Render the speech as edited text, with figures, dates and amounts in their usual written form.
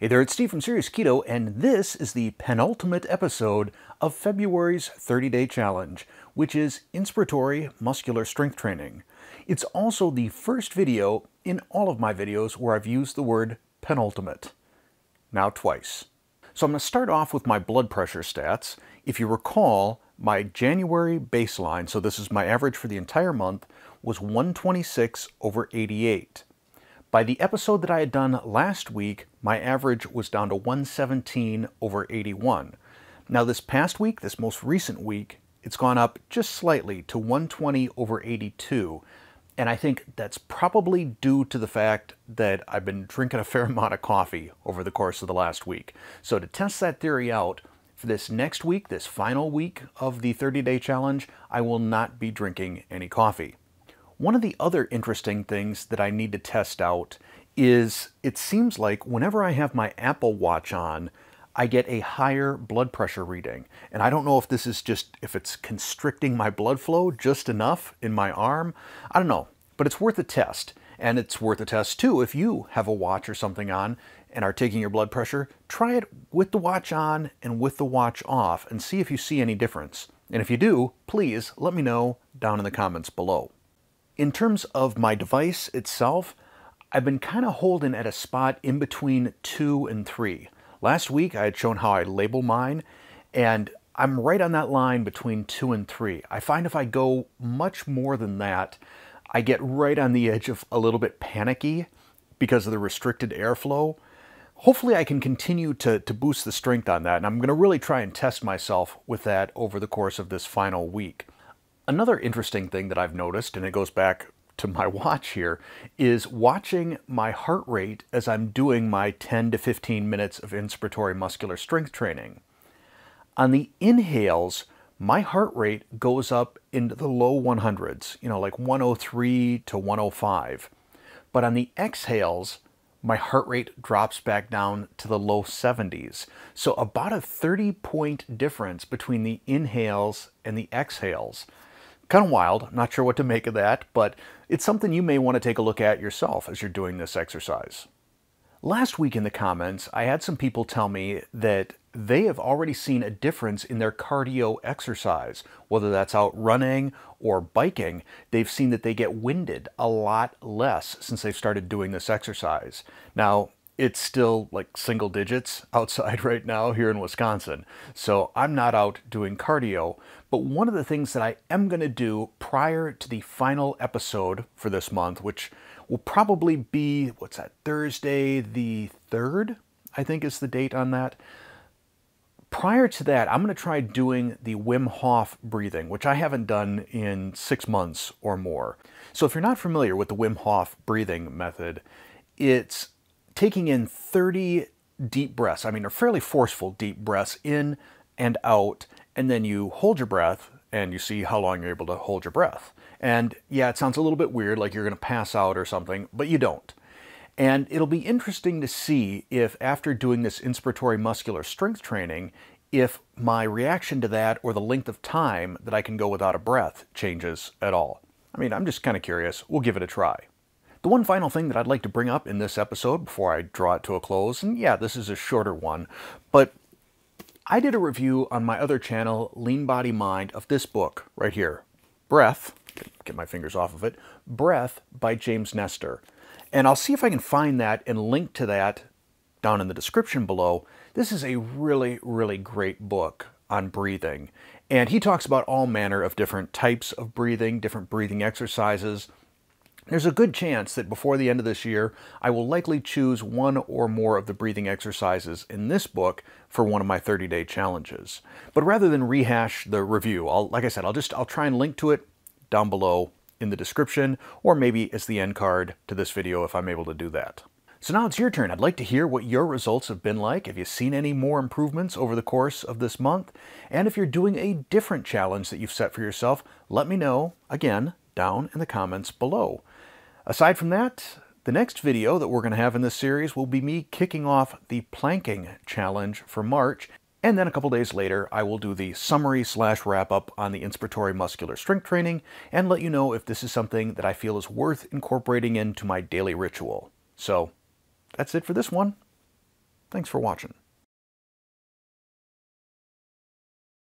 Hey there, it's Steve from Serious Keto, and this is the penultimate episode of February's 30-Day Challenge, which is Inspiratory Muscular Strength Training. It's also the first video in all of my videos where I've used the word penultimate. Now twice. So I'm going to start off with my blood pressure stats. If you recall, my January baseline, so this is my average for the entire month, was 126/88. By the episode that I had done last week, my average was down to 117/81. Now this past week, this most recent week, it's gone up just slightly to 120/82. And I think that's probably due to the fact that I've been drinking a fair amount of coffee over the course of the last week. So to test that theory out, for this next week, this final week of the 30-Day Challenge, I will not be drinking any coffee. One of the other interesting things that I need to test out is it seems like whenever I have my Apple Watch on, I get a higher blood pressure reading. And I don't know if this is just, if it's constricting my blood flow just enough in my arm. I don't know, but it's worth a test. And it's worth a test too if you have a watch or something on and are taking your blood pressure. Try it with the watch on and with the watch off and see if you see any difference. And if you do, please let me know down in the comments below. In terms of my device itself, I've been kind of holding at a spot in between 2 and 3. Last week I had shown how I label mine, and I'm right on that line between 2 and 3. I find if I go much more than that, I get right on the edge of a little bit panicky because of the restricted airflow. Hopefully I can continue to boost the strength on that, and I'm going to really try and test myself with that over the course of this final week. Another interesting thing that I've noticed, and it goes back to my watch here, is watching my heart rate as I'm doing my 10 to 15 minutes of inspiratory muscular strength training. On the inhales, my heart rate goes up into the low 100s, like 103 to 105. But on the exhales, my heart rate drops back down to the low 70s. So about a 30-point difference between the inhales and the exhales. Kind of wild, I'm not sure what to make of that, but it's something you may want to take a look at yourself as you're doing this exercise. Last week in the comments, I had some people tell me that they have already seen a difference in their cardio exercise, whether that's out running or biking. They've seen that they get winded a lot less since they've started doing this exercise. Now, it's still like single digits outside right now here in Wisconsin, so I'm not out doing cardio. But one of the things that I am going to do prior to the final episode for this month, which will probably be, what's that, Thursday the 3rd, I think is the date on that. Prior to that, I'm going to try doing the Wim Hof breathing, which I haven't done in 6 months or more. So if you're not familiar with the Wim Hof breathing method, it's taking in 30 deep breaths. I mean, they're fairly forceful deep breaths in and out, and then you hold your breath and you see how long you're able to hold your breath. And yeah, it sounds a little bit weird, like you're going to pass out or something, but you don't. And it'll be interesting to see if after doing this inspiratory muscular strength training, if my reaction to that or the length of time that I can go without a breath changes at all. I mean, I'm just kind of curious. We'll give it a try. The one final thing that I'd like to bring up in this episode before I draw it to a close, and yeah, this is a shorter one, but I did a review on my other channel, Lean Body Mind, of this book right here, Breath, get my fingers off of it, Breath by James Nestor. And I'll see if I can find that and link to that down in the description below. This is a really, really great book on breathing. And he talks about all manner of different types of breathing, different breathing exercises. There's a good chance that before the end of this year, I will likely choose one or more of the breathing exercises in this book for one of my 30-day challenges. But rather than rehash the review, like I said, I'll try and link to it down below in the description, or maybe as the end card to this video if I'm able to do that. So now it's your turn. I'd like to hear what your results have been like. Have you seen any more improvements over the course of this month? And if you're doing a different challenge that you've set for yourself, let me know, again, down in the comments below. Aside from that, the next video that we're going to have in this series will be me kicking off the planking challenge for March, and then a couple days later I will do the summary / wrap up on the inspiratory muscular strength training and let you know if this is something that I feel is worth incorporating into my daily ritual. So that's it for this one. Thanks for watching.